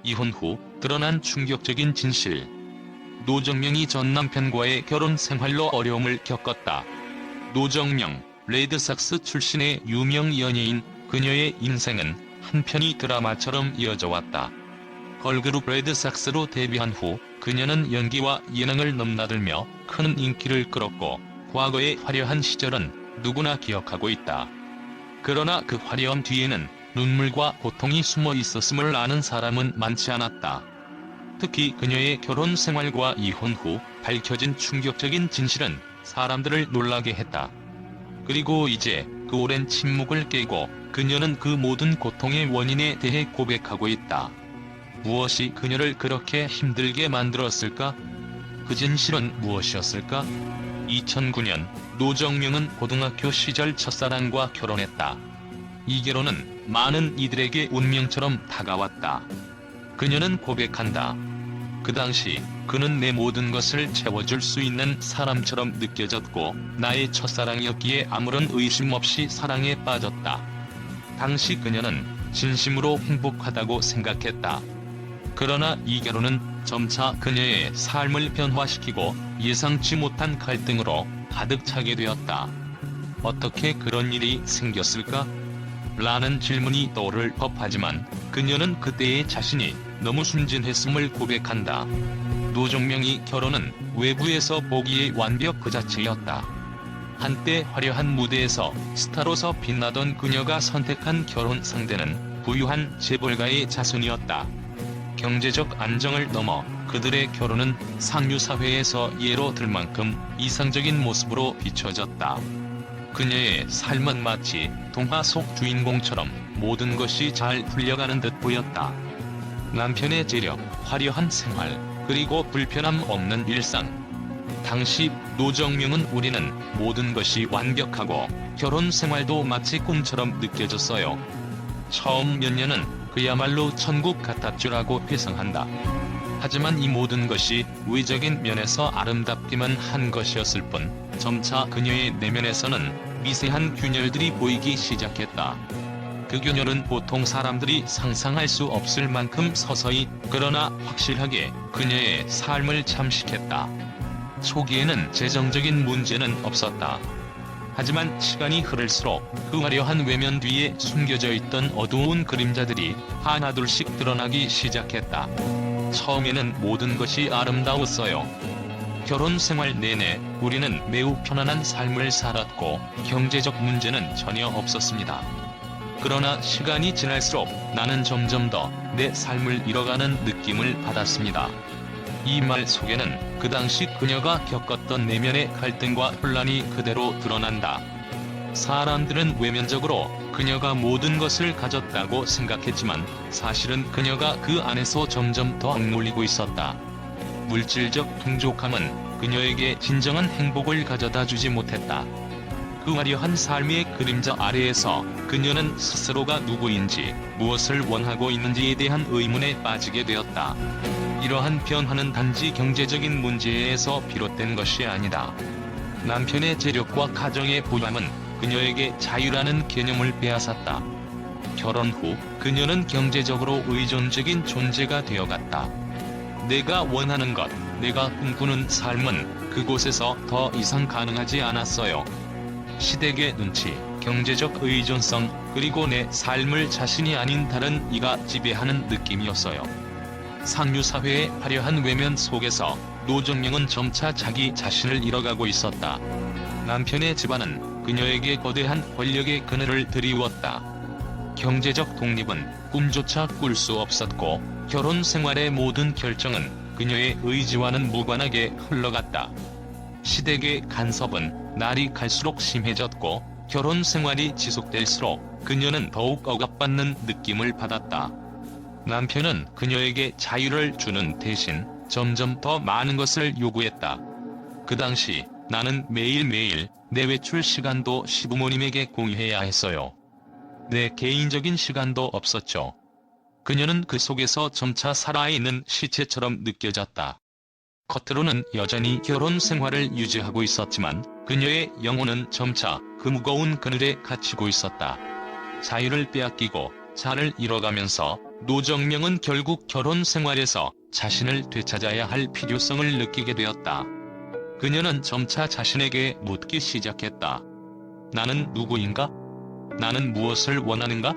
이혼 후 드러난 충격적인 진실. 노정명이 전 남편과의 결혼 생활로 어려움을 겪었다. 노정명, 레드삭스 출신의 유명 연예인, 그녀의 인생은 한편의 드라마처럼 이어져 왔다. 걸그룹 레드삭스로 데뷔한 후 그녀는 연기와 예능을 넘나들며 큰 인기를 끌었고 과거의 화려한 시절은 누구나 기억하고 있다. 그러나 그 화려함 뒤에는 눈물과 고통이 숨어 있었음을 아는 사람은 많지 않았다. 특히 그녀의 결혼 생활과 이혼 후 밝혀진 충격적인 진실은 사람들을 놀라게 했다. 그리고 이제 그 오랜 침묵을 깨고 그녀는 그 모든 고통의 원인에 대해 고백하고 있다. 무엇이 그녀를 그렇게 힘들게 만들었을까? 그 진실은 무엇이었을까? 2009년 노정명은 고등학교 시절 첫사랑과 결혼했다. 이 결혼은 많은 이들에게 운명처럼 다가왔다. 그녀는 고백한다. 그 당시 그는 내 모든 것을 채워줄 수 있는 사람처럼 느껴졌고 나의 첫사랑이었기에 아무런 의심 없이 사랑에 빠졌다. 당시 그녀는 진심으로 행복하다고 생각했다. 그러나 이 결혼은 점차 그녀의 삶을 변화시키고 예상치 못한 갈등으로 가득 차게 되었다. 어떻게 그런 일이 생겼을까? 라는 질문이 떠오를 법하지만 그녀는 그때의 자신이 너무 순진했음을 고백한다. 노정명의 결혼은 외부에서 보기에 완벽 그 자체였다. 한때 화려한 무대에서 스타로서 빛나던 그녀가 선택한 결혼 상대는 부유한 재벌가의 자손이었다. 경제적 안정을 넘어 그들의 결혼은 상류사회에서 예로 들 만큼 이상적인 모습으로 비춰졌다. 그녀의 삶은 마치 동화 속 주인공처럼 모든 것이 잘 풀려가는 듯 보였다. 남편의 재력, 화려한 생활, 그리고 불편함 없는 일상. 당시 노정명은 우리는 모든 것이 완벽하고 결혼 생활도 마치 꿈처럼 느껴졌어요. 처음 몇 년은 그야말로 천국 같았주라고 회상한다. 하지만 이 모든 것이 외적인 면에서 아름답기만 한 것이었을 뿐 점차 그녀의 내면에서는 미세한 균열들이 보이기 시작했다. 그 균열은 보통 사람들이 상상할 수 없을 만큼 서서히 그러나 확실하게 그녀의 삶을 잠식했다. 초기에는 재정적인 문제는 없었다. 하지만 시간이 흐를수록 그 화려한 외면 뒤에 숨겨져 있던 어두운 그림자들이 하나둘씩 드러나기 시작했다. 처음에는 모든 것이 아름다웠어요. 결혼 생활 내내 우리는 매우 편안한 삶을 살았고 경제적 문제는 전혀 없었습니다. 그러나 시간이 지날수록 나는 점점 더 내 삶을 잃어가는 느낌을 받았습니다. 이 말 속에는 그 당시 그녀가 겪었던 내면의 갈등과 혼란이 그대로 드러난다. 사람들은 외면적으로 그녀가 모든 것을 가졌다고 생각했지만 사실은 그녀가 그 안에서 점점 더 억눌리고 있었다. 물질적 풍족함은 그녀에게 진정한 행복을 가져다 주지 못했다. 그 화려한 삶의 그림자 아래에서 그녀는 스스로가 누구인지 무엇을 원하고 있는지에 대한 의문에 빠지게 되었다. 이러한 변화는 단지 경제적인 문제에서 비롯된 것이 아니다. 남편의 재력과 가정의 부함은 그녀에게 자유라는 개념을 빼앗았다. 결혼 후 그녀는 경제적으로 의존적인 존재가 되어갔다. 내가 원하는 것, 내가 꿈꾸는 삶은 그곳에서 더 이상 가능하지 않았어요. 시댁의 눈치, 경제적 의존성, 그리고 내 삶을 자신이 아닌 다른 이가 지배하는 느낌이었어요. 상류사회의 화려한 외면 속에서 노정명은 점차 자기 자신을 잃어가고 있었다. 남편의 집안은 그녀에게 거대한 권력의 그늘을 드리웠다. 경제적 독립은 꿈조차 꿀 수 없었고 결혼 생활의 모든 결정은 그녀의 의지와는 무관하게 흘러갔다. 시댁의 간섭은 날이 갈수록 심해졌고 결혼 생활이 지속될수록 그녀는 더욱 억압받는 느낌을 받았다. 남편은 그녀에게 자유를 주는 대신 점점 더 많은 것을 요구했다. 그 당시 나는 매일매일 내 외출 시간도 시부모님에게 공유해야 했어요. 내 개인적인 시간도 없었죠. 그녀는 그 속에서 점차 살아있는 시체처럼 느껴졌다. 겉으로는 여전히 결혼 생활을 유지하고 있었지만 그녀의 영혼은 점차 그 무거운 그늘에 갇히고 있었다. 자유를 빼앗기고 자를 잃어가면서 노정명은 결국 결혼 생활에서 자신을 되찾아야 할 필요성을 느끼게 되었다. 그녀는 점차 자신에게 묻기 시작했다. 나는 누구인가? 나는 무엇을 원하는가?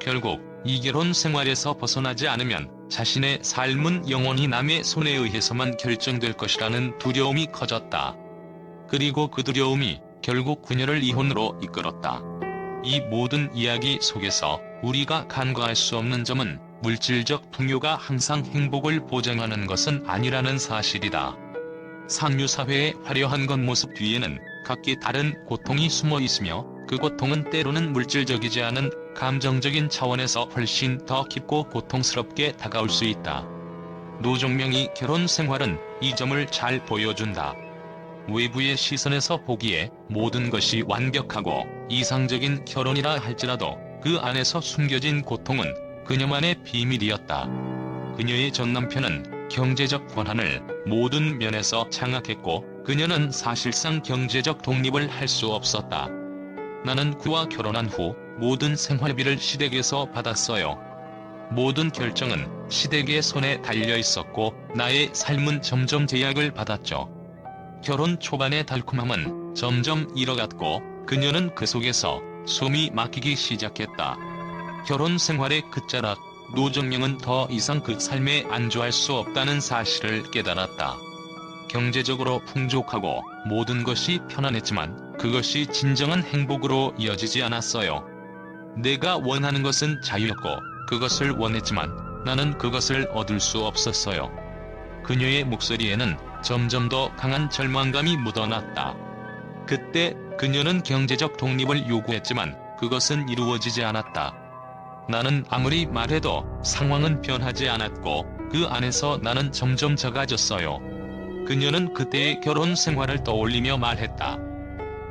결국 이 결혼 생활에서 벗어나지 않으면 자신의 삶은 영원히 남의 손에 의해서만 결정될 것이라는 두려움이 커졌다. 그리고 그 두려움이 결국 그녀를 이혼으로 이끌었다. 이 모든 이야기 속에서 우리가 간과할 수 없는 점은 물질적 풍요가 항상 행복을 보장하는 것은 아니라는 사실이다. 상류사회의 화려한 겉모습 뒤에는 각기 다른 고통이 숨어 있으며 그 고통은 때로는 물질적이지 않은 감정적인 차원에서 훨씬 더 깊고 고통스럽게 다가올 수 있다. 노정명의 결혼 생활은 이 점을 잘 보여준다. 외부의 시선에서 보기에 모든 것이 완벽하고 이상적인 결혼이라 할지라도 그 안에서 숨겨진 고통은 그녀만의 비밀이었다. 그녀의 전 남편은 경제적 권한을 모든 면에서 장악했고 그녀는 사실상 경제적 독립을 할 수 없었다. 나는 그와 결혼한 후 모든 생활비를 시댁에서 받았어요. 모든 결정은 시댁의 손에 달려 있었고 나의 삶은 점점 제약을 받았죠. 결혼 초반의 달콤함은 점점 잃어갔고 그녀는 그 속에서 숨이 막히기 시작했다. 결혼 생활의 끝자락, 노정명은 더 이상 그 삶에 안주할 수 없다는 사실을 깨달았다. 경제적으로 풍족하고 모든 것이 편안했지만 그것이 진정한 행복으로 이어지지 않았어요. 내가 원하는 것은 자유였고 그것을 원했지만 나는 그것을 얻을 수 없었어요. 그녀의 목소리에는 점점 더 강한 절망감이 묻어났다. 그때 그녀는 경제적 독립을 요구했지만 그것은 이루어지지 않았다. 나는 아무리 말해도 상황은 변하지 않았고 그 안에서 나는 점점 작아졌어요. 그녀는 그때의 결혼 생활을 떠올리며 말했다.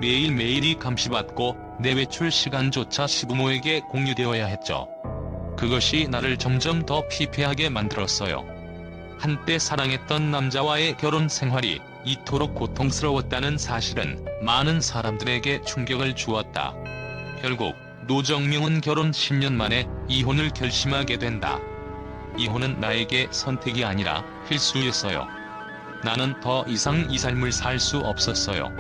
매일매일이 감시받고 내 외출 시간조차 시부모에게 공유되어야 했죠. 그것이 나를 점점 더 피폐하게 만들었어요. 한때 사랑했던 남자와의 결혼 생활이 이토록 고통스러웠다는 사실은 많은 사람들에게 충격을 주었다. 결국 노정명은 결혼 10년 만에 이혼을 결심하게 된다. 이혼은 나에게 선택이 아니라 필수였어요. 나는 더 이상 이 삶을 살 수 없었어요.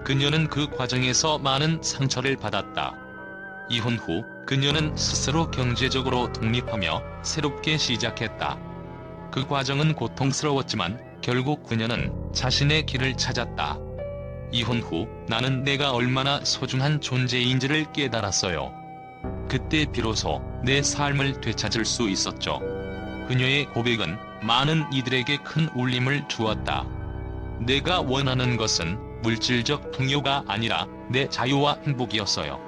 그녀는 그 과정에서 많은 상처를 받았다. 이혼 후 그녀는 스스로 경제적으로 독립하며 새롭게 시작했다. 그 과정은 고통스러웠지만 결국 그녀는 자신의 길을 찾았다. 이혼 후 나는 내가 얼마나 소중한 존재인지를 깨달았어요. 그때 비로소 내 삶을 되찾을 수 있었죠. 그녀의 고백은 많은 이들에게 큰 울림을 주었다. 내가 원하는 것은 물질적 풍요가 아니라 내 자유와 행복이었어요.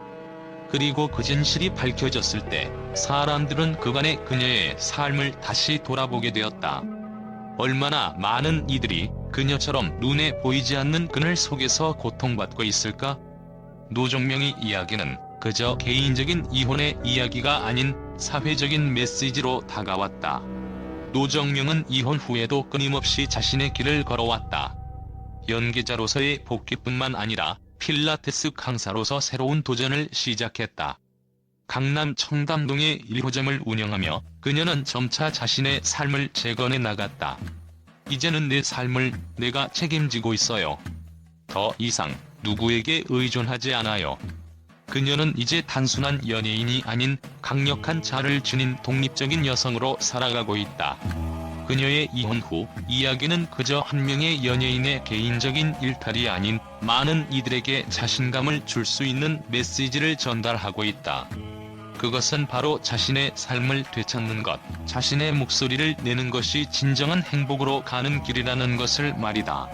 그리고 그 진실이 밝혀졌을 때 사람들은 그간의 그녀의 삶을 다시 돌아보게 되었다. 얼마나 많은 이들이 그녀처럼 눈에 보이지 않는 그늘 속에서 고통받고 있을까? 노정명의 이야기는 그저 개인적인 이혼의 이야기가 아닌 사회적인 메시지로 다가왔다. 노정명은 이혼 후에도 끊임없이 자신의 길을 걸어왔다. 연기자로서의 복귀뿐만 아니라 필라테스 강사로서 새로운 도전을 시작했다. 강남 청담동의 1호점을 운영하며 그녀는 점차 자신의 삶을 재건해 나갔다. 이제는 내 삶을 내가 책임지고 있어요. 더 이상 누구에게 의존하지 않아요. 그녀는 이제 단순한 연예인이 아닌 강력한 자아를 지닌 독립적인 여성으로 살아가고 있다. 그녀의 이혼 후 이야기는 그저 한 명의 연예인의 개인적인 일탈이 아닌 많은 이들에게 자신감을 줄 수 있는 메시지를 전달하고 있다. 그것은 바로 자신의 삶을 되찾는 것, 자신의 목소리를 내는 것이 진정한 행복으로 가는 길이라는 것을 말이다.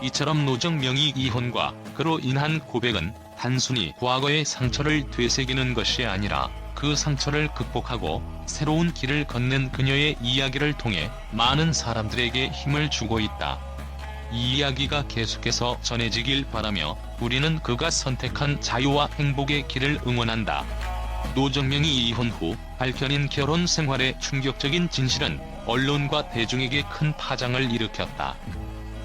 이처럼 노정명의 이혼과 그로 인한 고백은 단순히 과거의 상처를 되새기는 것이 아니라 그 상처를 극복하고 새로운 길을 걷는 그녀의 이야기를 통해 많은 사람들에게 힘을 주고 있다. 이 이야기가 계속해서 전해지길 바라며 우리는 그가 선택한 자유와 행복의 길을 응원한다. 노정명이 이혼 후 밝혀낸 결혼 생활의 충격적인 진실은 언론과 대중에게 큰 파장을 일으켰다.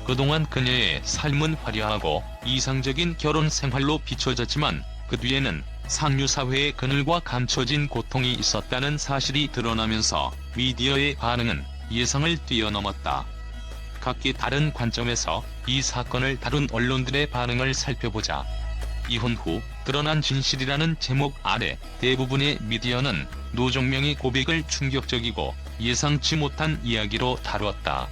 그동안 그녀의 삶은 화려하고 이상적인 결혼 생활로 비춰졌지만 그 뒤에는 상류사회의 그늘과 감춰진 고통이 있었다는 사실이 드러나면서 미디어의 반응은 예상을 뛰어넘었다. 각기 다른 관점에서 이 사건을 다룬 언론들의 반응을 살펴보자. 이혼 후 드러난 진실이라는 제목 아래 대부분의 미디어는 노정명의 고백을 충격적이고 예상치 못한 이야기로 다루었다.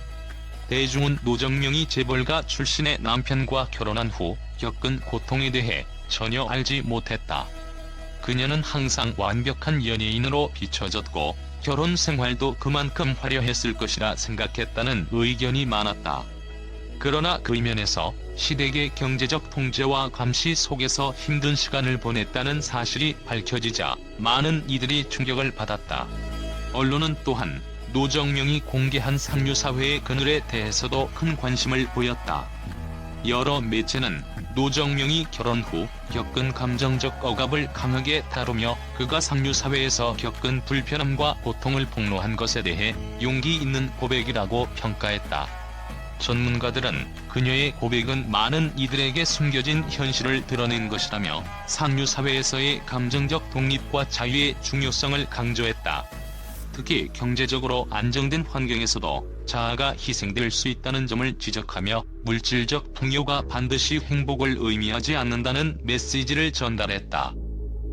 대중은 노정명이 재벌가 출신의 남편과 결혼한 후 겪은 고통에 대해 전혀 알지 못했다. 그녀는 항상 완벽한 연예인으로 비춰졌고 결혼 생활도 그만큼 화려했을 것이라 생각했다는 의견이 많았다. 그러나 그 이면에서 시댁의 경제적 통제와 감시 속에서 힘든 시간을 보냈다는 사실이 밝혀지자 많은 이들이 충격을 받았다. 언론은 또한 노정명이 공개한 상류사회의 그늘에 대해서도 큰 관심을 보였다. 여러 매체는 노정명이 결혼 후 겪은 감정적 억압을 강하게 다루며 그가 상류사회에서 겪은 불편함과 고통을 폭로한 것에 대해 용기 있는 고백이라고 평가했다. 전문가들은 그녀의 고백은 많은 이들에게 숨겨진 현실을 드러낸 것이라며 상류사회에서의 감정적 독립과 자유의 중요성을 강조했다. 특히 경제적으로 안정된 환경에서도 자아가 희생될 수 있다는 점을 지적하며 물질적 풍요가 반드시 행복을 의미하지 않는다는 메시지를 전달했다.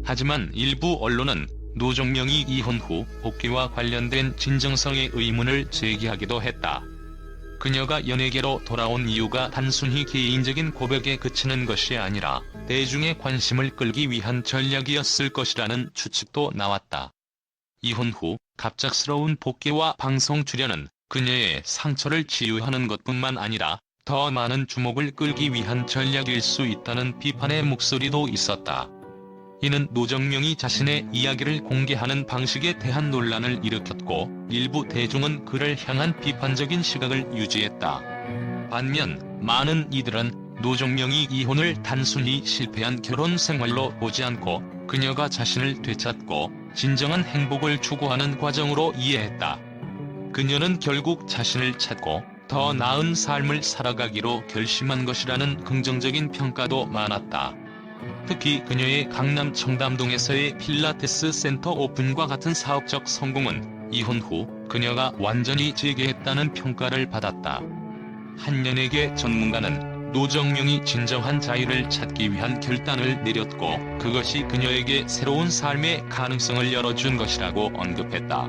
하지만 일부 언론은 노정명이 이혼 후 복귀와 관련된 진정성의 의문을 제기하기도 했다. 그녀가 연예계로 돌아온 이유가 단순히 개인적인 고백에 그치는 것이 아니라 대중의 관심을 끌기 위한 전략이었을 것이라는 추측도 나왔다. 이혼 후 갑작스러운 복귀와 방송 출연은 그녀의 상처를 치유하는 것뿐만 아니라 더 많은 주목을 끌기 위한 전략일 수 있다는 비판의 목소리도 있었다. 이는 노정명이 자신의 이야기를 공개하는 방식에 대한 논란을 일으켰고 일부 대중은 그를 향한 비판적인 시각을 유지했다. 반면 많은 이들은 노정명이 이혼을 단순히 실패한 결혼 생활로 보지 않고 그녀가 자신을 되찾고 진정한 행복을 추구하는 과정으로 이해했다. 그녀는 결국 자신을 찾고 더 나은 삶을 살아가기로 결심한 것이라는 긍정적인 평가도 많았다. 특히 그녀의 강남 청담동에서의 필라테스 센터 오픈과 같은 사업적 성공은 이혼 후 그녀가 완전히 재개했다는 평가를 받았다. 한 연예계 전문가는 노정명이 진정한 자유를 찾기 위한 결단을 내렸고 그것이 그녀에게 새로운 삶의 가능성을 열어준 것이라고 언급했다.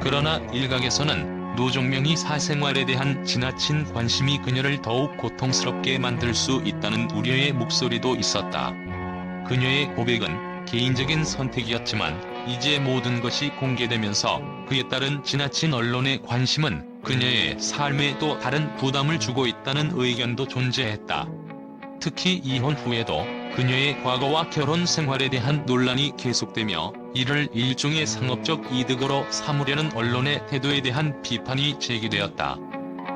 그러나 일각에서는 노정명이 사생활에 대한 지나친 관심이 그녀를 더욱 고통스럽게 만들 수 있다는 우려의 목소리도 있었다. 그녀의 고백은 개인적인 선택이었지만 이제 모든 것이 공개되면서 그에 따른 지나친 언론의 관심은 그녀의 삶에 또 다른 부담을 주고 있다는 의견도 존재했다. 특히 이혼 후에도 그녀의 과거와 결혼 생활에 대한 논란이 계속되며 이를 일종의 상업적 이득으로 삼으려는 언론의 태도에 대한 비판이 제기되었다.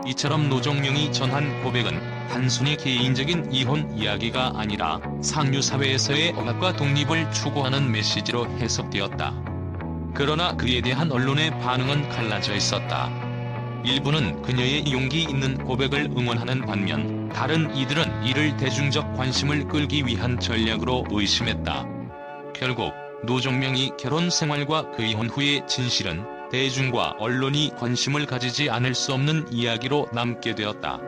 이처럼 노정명이 전한 고백은 단순히 개인적인 이혼 이야기가 아니라 상류사회에서의 억압과 독립을 추구하는 메시지로 해석되었다. 그러나 그에 대한 언론의 반응은 갈라져 있었다. 일부는 그녀의 용기 있는 고백을 응원하는 반면 다른 이들은 이를 대중적 관심을 끌기 위한 전략으로 의심했다. 결국 노정명이 결혼 생활과 그 이혼 후의 진실은 대중과 언론이 관심을 가지지 않을 수 없는 이야기로 남게 되었다.